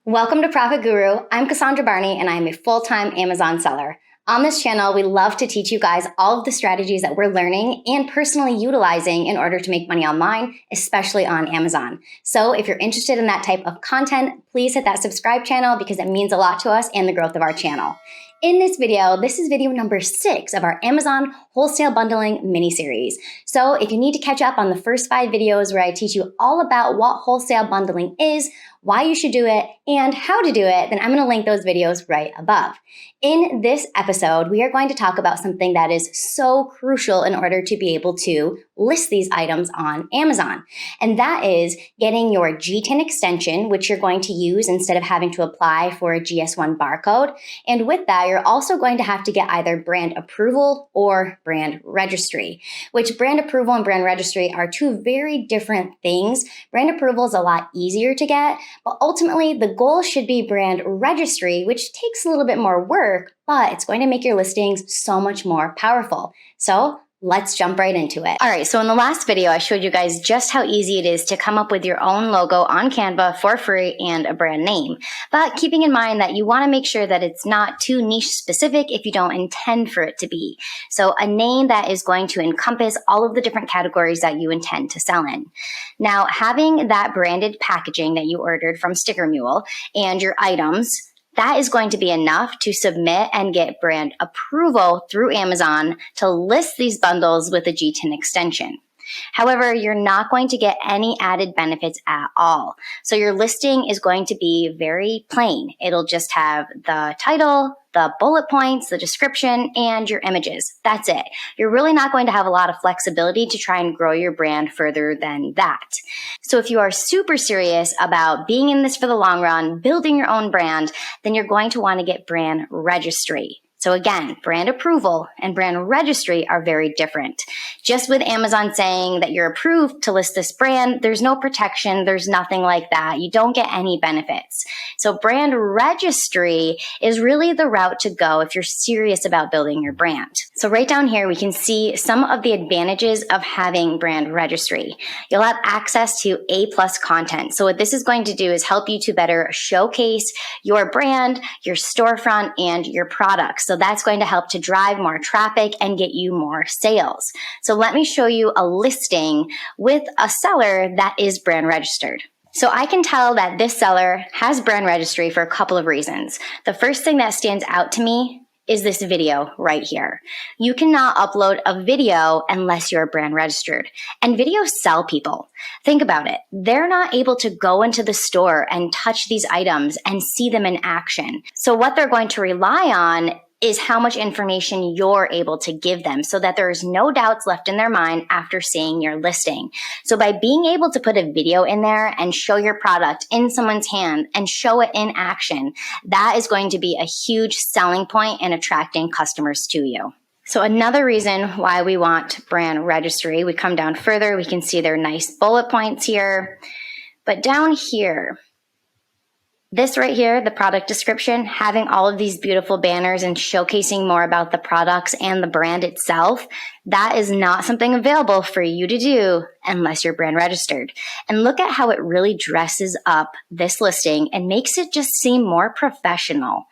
Welcome to Profit Guru. I'm Cassandra Barney and I am a full-time Amazon seller. On this channel, we love to teach you guys all of the strategies that we're learning and personally utilizing in order to make money online, especially on Amazon. So if you're interested in that type of content, please hit that subscribe channel because it means a lot to us and the growth of our channel. In this video, this is video number 6 of our Amazon wholesale bundling mini-series. So if you need to catch up on the first 5 videos where I teach you all about what wholesale bundling is, why you should do it, and how to do it, then I'm going to link those videos right above. In this episode, we are going to talk about something that is so crucial in order to be able to list these items on Amazon. And that is getting your GTIN extension, which you're going to use instead of having to apply for a GS1 barcode. And with that, you're also going to have to get either brand approval or brand registry, which brand approval and brand registry are two very different things. Brand approval is a lot easier to get, but ultimately the goal should be brand registry, which takes a little bit more work, but it's going to make your listings so much more powerful. So let's jump right into it. All right, so in the last video, I showed you guys just how easy it is to come up with your own logo on Canva for free and a brand name. But keeping in mind that you want to make sure that it's not too niche specific if you don't intend for it to be. So a name that is going to encompass all of the different categories that you intend to sell in. Now, having that branded packaging that you ordered from Sticker Mule and your items, that is going to be enough to submit and get brand approval through Amazon to list these bundles with a GTIN extension. However, you're not going to get any added benefits at all. So your listing is going to be very plain. It'll just have the title, the bullet points, the description, and your images. That's it. You're really not going to have a lot of flexibility to try and grow your brand further than that. So if you are super serious about being in this for the long run, building your own brand, then you're going to want to get brand registry. So again, brand approval and brand registry are very different. Just with Amazon saying that you're approved to list this brand, there's no protection, there's nothing like that. You don't get any benefits. So brand registry is really the route to go if you're serious about building your brand. So right down here, we can see some of the advantages of having brand registry. You'll have access to A+ content. So what this is going to do is help you to better showcase your brand, your storefront, and your products. So that's going to help to drive more traffic and get you more sales. So let me show you a listing with a seller that is brand registered. So I can tell that this seller has brand registry for a couple of reasons. The first thing that stands out to me is this video right here. You cannot upload a video unless you're brand registered. And videos sell people. Think about it. They're not able to go into the store and touch these items and see them in action. So what they're going to rely on is how much information you're able to give them so that there's no doubts left in their mind after seeing your listing. So by being able to put a video in there and show your product in someone's hand and show it in action, that is going to be a huge selling point in attracting customers to you. So another reason why we want brand registry, we come down further, we can see their nice bullet points here. But down here, this right here, the product description, having all of these beautiful banners and showcasing more about the products and the brand itself, that is not something available for you to do unless you're brand registered. And look at how it really dresses up this listing and makes it just seem more professional.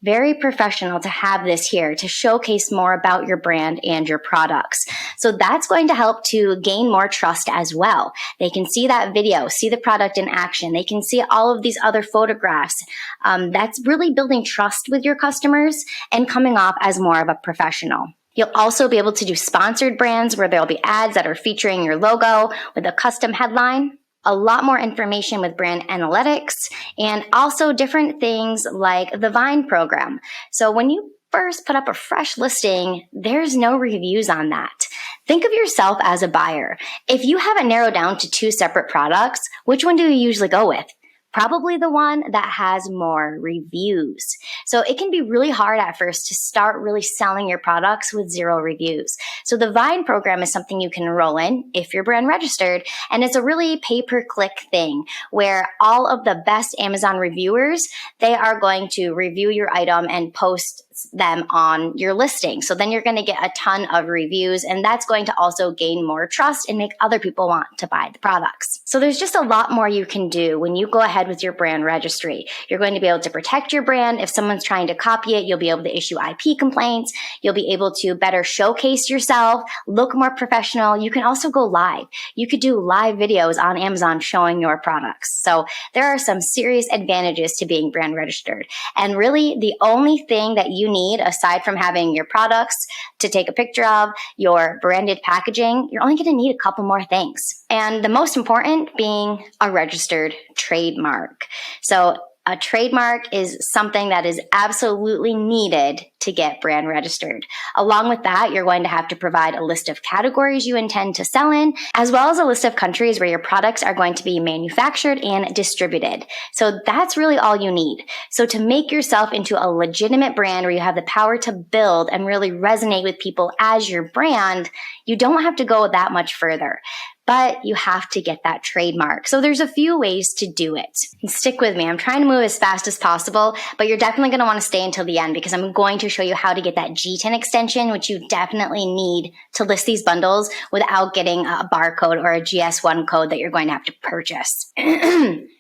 Very professional to have this here to showcase more about your brand and your products. So that's going to help to gain more trust as well. They can see that video, see the product in action. They can see all of these other photographs. That's really building trust with your customers and coming off as more of a professional. You'll also be able to do sponsored brands where there'll be ads that are featuring your logo with a custom headline. A lot more information with brand analytics, and also different things like the Vine program. So when you first put up a fresh listing, there's no reviews on that. Think of yourself as a buyer. If you have it narrowed down to 2 separate products, which one do you usually go with? Probably the one that has more reviews. So it can be really hard at first to start really selling your products with 0 reviews. So the Vine program is something you can enroll in if you're brand registered, and it's a really pay-per-click thing where all of the best Amazon reviewers, they are going to review your item and post them on your listing. So then you're going to get a ton of reviews, and that's going to also gain more trust and make other people want to buy the products. So there's just a lot more you can do when you go ahead ahead with your brand registry. You're going to be able to protect your brand. If someone's trying to copy it, you'll be able to issue IP complaints. You'll be able to better showcase yourself, look more professional. You can also go live. You could do live videos on Amazon showing your products. So there are some serious advantages to being brand registered. And really, the only thing that you need, aside from having your products to take a picture of, your branded packaging, you're only going to need a couple more things. And the most important being a registered trademark. So a trademark is something that is absolutely needed to get brand registered. Along with that, you're going to have to provide a list of categories you intend to sell in, as well as a list of countries where your products are going to be manufactured and distributed. So that's really all you need. So to make yourself into a legitimate brand where you have the power to build and really resonate with people as your brand, you don't have to go that much further. But you have to get that trademark. So there's a few ways to do it. And stick with me. I'm trying to move as fast as possible, but you're definitely going to want to stay until the end because I'm going to show you how to get that GTIN extension, which you definitely need to list these bundles without getting a barcode or a GS1 code that you're going to have to purchase.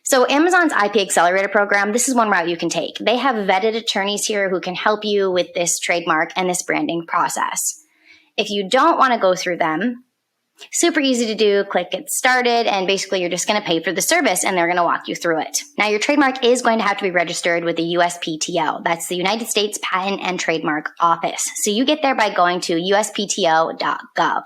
So Amazon's IP Accelerator program, this is one route you can take. They have vetted attorneys here who can help you with this trademark and this branding process. If you don't want to go through them, super easy to do. Click get started, and basically you're just going to pay for the service and they're going to walk you through it. Now, your trademark is going to have to be registered with the USPTO. That's the United States Patent and Trademark Office. So you get there by going to uspto.gov.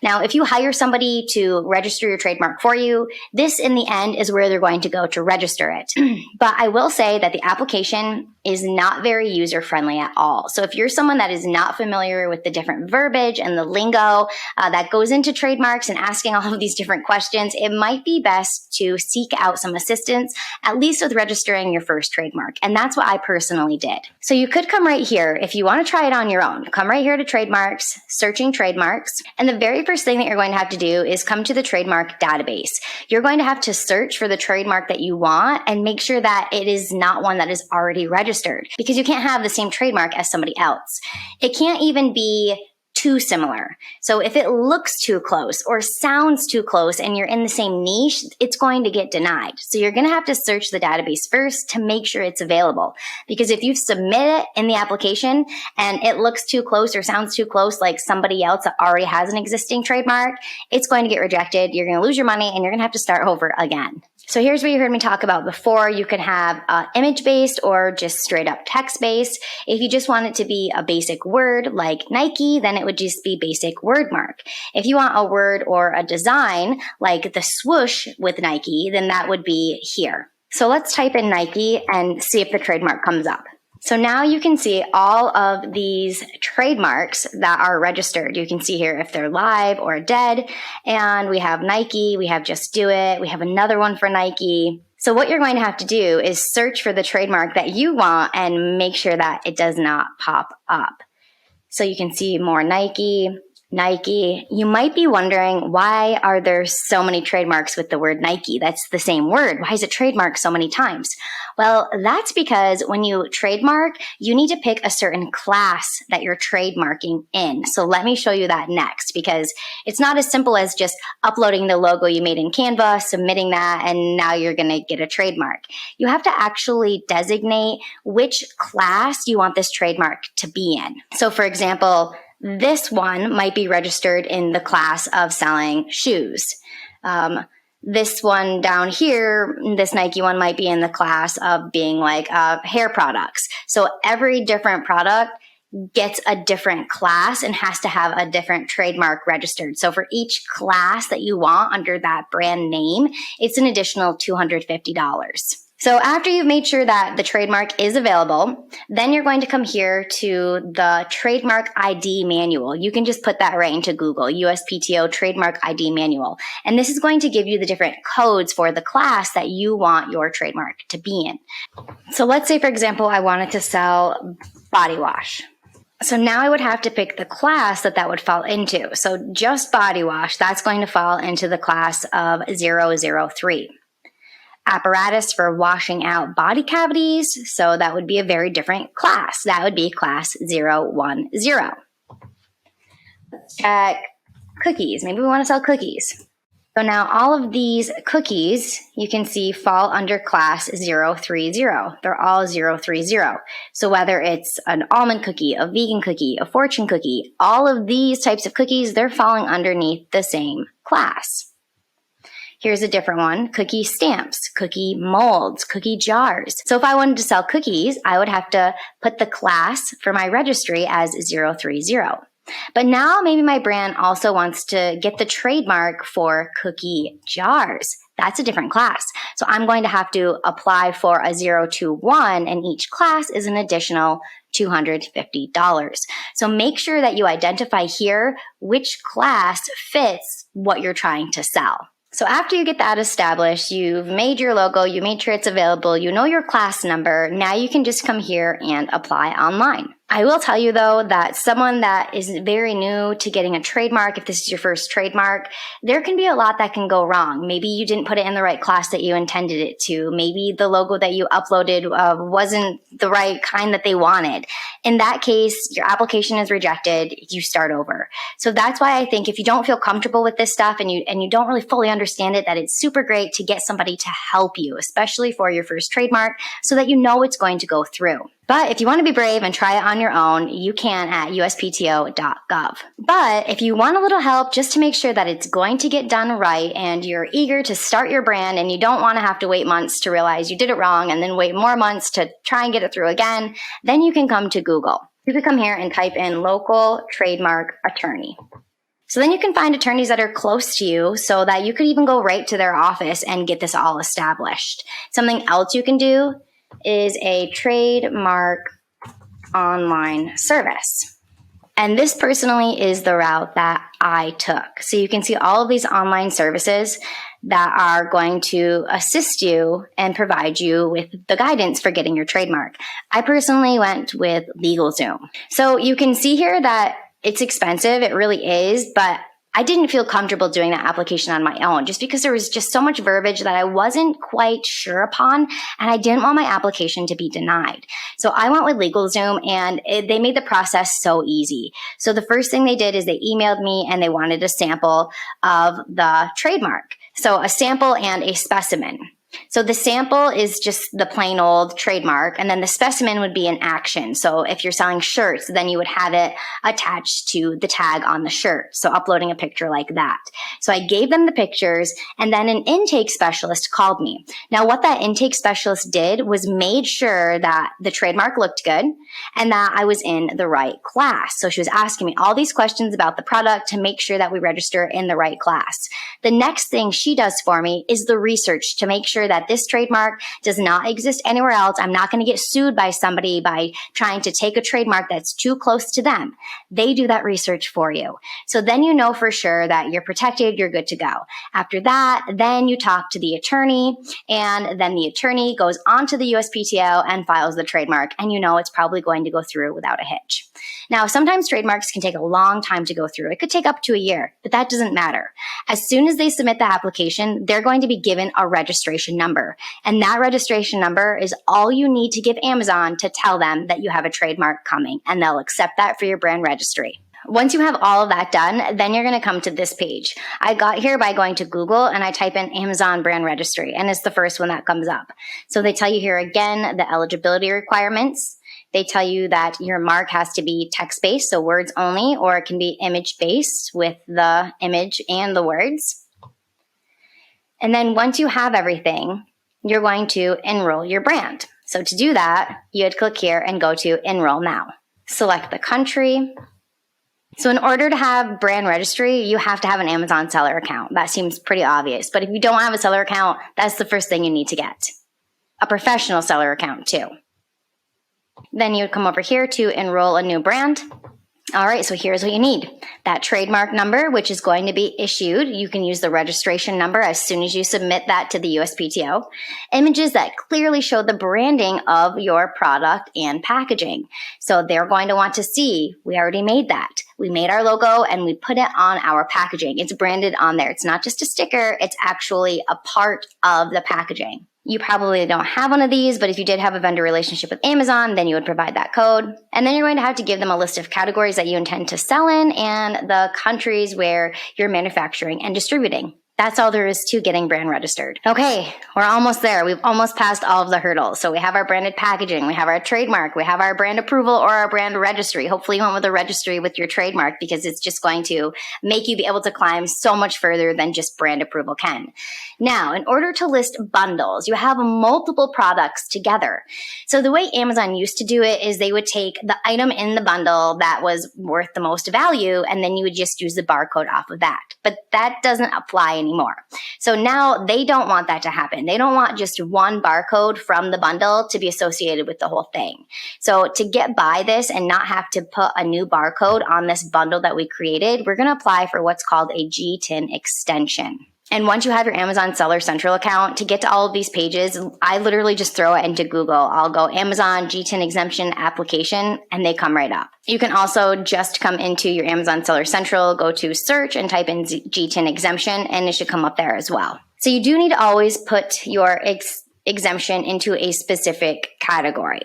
Now, if you hire somebody to register your trademark for you, this in the end is where they're going to go to register it. But I will say that the application is not very user-friendly at all. So if you're someone that is not familiar with the different verbiage and the lingo that goes into trademarks and asking all of these different questions, it might be best to seek out some assistance, at least with registering your first trademark. And that's what I personally did. So you could come right here if you want to try it on your own. Come right here to trademarks, searching trademarks. And the very first thing that you're going to have to do is come to the trademark database. You're going to have to search for the trademark that you want and make sure that it is not one that is already registered, because you can't have the same trademark as somebody else. It can't even be too similar. So if it looks too close or sounds too close and you're in the same niche, it's going to get denied. So you're going to have to search the database first to make sure it's available. Because if you submit it in the application and it looks too close or sounds too close like somebody else that already has an existing trademark, it's going to get rejected. You're going to lose your money and you're going to have to start over again. So here's what you heard me talk about before. You can have image-based or just straight up text-based. If you just want it to be a basic word like Nike, then it would just be basic word mark. If you want a word or a design like the swoosh with Nike, then that would be here. So let's type in Nike and see if the trademark comes up. So now you can see all of these trademarks that are registered. You can see here if they're live or dead. And we have Nike, we have Just Do It, we have another one for Nike. So what you're going to have to do is search for the trademark that you want and make sure that it does not pop up. So you can see more Nike. You might be wondering, why are there so many trademarks with the word Nike? That's the same word. Why is it trademarked so many times? Well, that's because when you trademark, you need to pick a certain class that you're trademarking in. So let me show you that next, because it's not as simple as just uploading the logo you made in Canva, submitting that, and now you're going to get a trademark. You have to actually designate which class you want this trademark to be in. So for example, this one might be registered in the class of selling shoes. This one down here, this Nike one might be in the class of being like hair products. So every different product gets a different class and has to have a different trademark registered. So for each class that you want under that brand name, it's an additional $250. So after you've made sure that the trademark is available, then you're going to come here to the Trademark ID Manual. You can just put that right into Google, USPTO Trademark ID Manual. And this is going to give you the different codes for the class that you want your trademark to be in. So let's say, for example, I wanted to sell body wash. So now I would have to pick the class that would fall into. So just body wash, that's going to fall into the class of 003. Apparatus for washing out body cavities, so that would be a very different class. That would be class 010. Let's check cookies. Maybe we want to sell cookies. So now all of these cookies you can see fall under class 030. They're all 030. So whether it's an almond cookie, a vegan cookie, a fortune cookie, all of these types of cookies, they're falling underneath the same class. Here's a different one, cookie stamps, cookie molds, cookie jars. So if I wanted to sell cookies, I would have to put the class for my registry as 030. But now maybe my brand also wants to get the trademark for cookie jars. That's a different class. So I'm going to have to apply for a 021, and each class is an additional $250. So make sure that you identify here which class fits what you're trying to sell. So after you get that established, you've made your logo, you made sure it's available, you know your class number, now you can just come here and apply online. I will tell you though that someone that is very new to getting a trademark, if this is your first trademark, there can be a lot that can go wrong. Maybe you didn't put it in the right class that you intended it to. Maybe the logo that you uploaded wasn't the right kind that they wanted. In that case, your application is rejected, you start over. So that's why I think if you don't feel comfortable with this stuff and you don't really fully understand it, that it's super great to get somebody to help you, especially for your first trademark, so that you know it's going to go through. But if you want to be brave and try it on your own, you can at uspto.gov. But if you want a little help just to make sure that it's going to get done right and you're eager to start your brand and you don't want to have to wait months to realize you did it wrong and then wait more months to try and get it through again, then you can come to Google. You can come here and type in local trademark attorney. So then you can find attorneys that are close to you so that you could even go right to their office and get this all established. Something else you can do is a trademark online service. And this personally is the route that I took. So you can see all of these online services that are going to assist you and provide you with the guidance for getting your trademark. I personally went with LegalZoom. So you can see here that it's expensive. It really is, but I didn't feel comfortable doing that application on my own just because there was just so much verbiage that I wasn't quite sure upon, and I didn't want my application to be denied. So I went with LegalZoom, and they made the process so easy. So the first thing they did is they emailed me and they wanted a sample of the trademark. So a sample and a specimen. So the sample is just the plain old trademark, and then the specimen would be an action. So if you're selling shirts, then you would have it attached to the tag on the shirt. So uploading a picture like that. So I gave them the pictures, and then an intake specialist called me. Now what that intake specialist did was made sure that the trademark looked good and that I was in the right class. So she was asking me all these questions about the product to make sure that we register in the right class. The next thing she does for me is the research to make sure that this trademark does not exist anywhere else. I'm not going to get sued by somebody by trying to take a trademark that's too close to them. They do that research for you. So then you know for sure that you're protected, you're good to go. After that, then you talk to the attorney, and then the attorney goes onto the USPTO and files the trademark, and you know it's probably going to go through without a hitch. Now, sometimes trademarks can take a long time to go through. It could take up to a year, but that doesn't matter. As soon as they submit the application, they're going to be given a registration number. And that registration number is all you need to give Amazon to tell them that you have a trademark coming, and they'll accept that for your brand registry. Once you have all of that done, then you're going to come to this page. I got here by going to Google and I type in Amazon brand registry, and it's the first one that comes up. So they tell you here again the eligibility requirements. They tell you that your mark has to be text-based, so words only, or it can be image-based with the image and the words. And then once you have everything, you're going to enroll your brand. So to do that, you would click here and go to Enroll Now. Select the country. So in order to have brand registry, you have to have an Amazon seller account. That seems pretty obvious. But if you don't have a seller account, that's the first thing you need to get. A professional seller account too. Then you would come over here to enroll a new brand. All right, so here's what you need. That trademark number, which is going to be issued. You can use the registration number as soon as you submit that to the USPTO. Images that clearly show the branding of your product and packaging. So they're going to want to see, we already made that. We made our logo and we put it on our packaging. It's branded on there. It's not just a sticker, it's actually a part of the packaging. You probably don't have one of these, but if you did have a vendor relationship with Amazon, then you would provide that code. And then you're going to have to give them a list of categories that you intend to sell in and the countries where you're manufacturing and distributing. That's all there is to getting brand registered. Okay, we're almost there. We've almost passed all of the hurdles. So we have our branded packaging, we have our trademark, we have our brand approval or our brand registry. Hopefully you went with a registry with your trademark because it's just going to make you be able to climb so much further than just brand approval can. Now, in order to list bundles, you have multiple products together. So the way Amazon used to do it is they would take the item in the bundle that was worth the most value, and then you would just use the barcode off of that. But that doesn't apply anymore. So now they don't want that to happen. They don't want just one barcode from the bundle to be associated with the whole thing. So to get by this and not have to put a new barcode on this bundle that we created, we're going to apply for what's called a GTIN extension. And once you have your Amazon Seller Central account, to get to all of these pages, I literally just throw it into Google. I'll go Amazon GTIN Exemption application, and they come right up. You can also just come into your Amazon Seller Central, go to search and type in GTIN Exemption, and it should come up there as well. So you do need to always put your exemption into a specific category.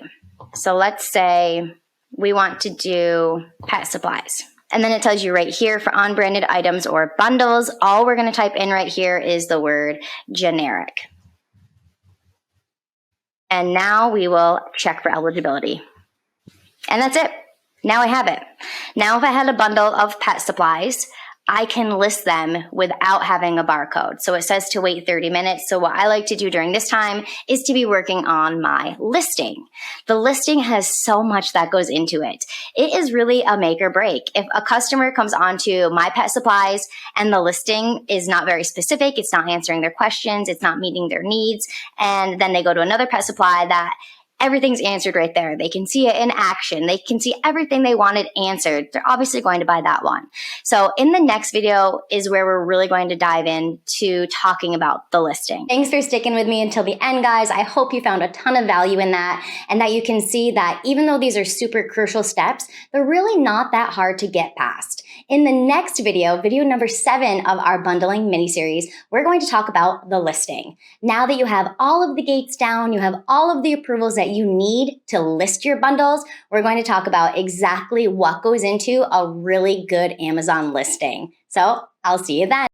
So let's say we want to do pet supplies. And then it tells you right here for unbranded items or bundles, all we're going to type in right here is the word generic. And now we will check for eligibility. And that's it. Now I have it. Now if I had a bundle of pet supplies, I can list them without having a barcode. So it says to wait 30 minutes. So what I like to do during this time is to be working on my listing. The listing has so much that goes into it. It is really a make or break. If a customer comes onto my pet supplies and the listing is not very specific, it's not answering their questions, it's not meeting their needs, and then they go to another pet supply that everything's answered right there. They can see it in action. They can see everything they wanted answered. They're obviously going to buy that one. So in the next video is where we're really going to dive into talking about the listing. Thanks for sticking with me until the end, guys. I hope you found a ton of value in that and that you can see that even though these are super crucial steps, they're really not that hard to get past. In the next video, video number 7 of our bundling mini-series, we're going to talk about the listing. Now that you have all of the gates down, you have all of the approvals that you need to list your bundles, we're going to talk about exactly what goes into a really good Amazon listing. So I'll see you then.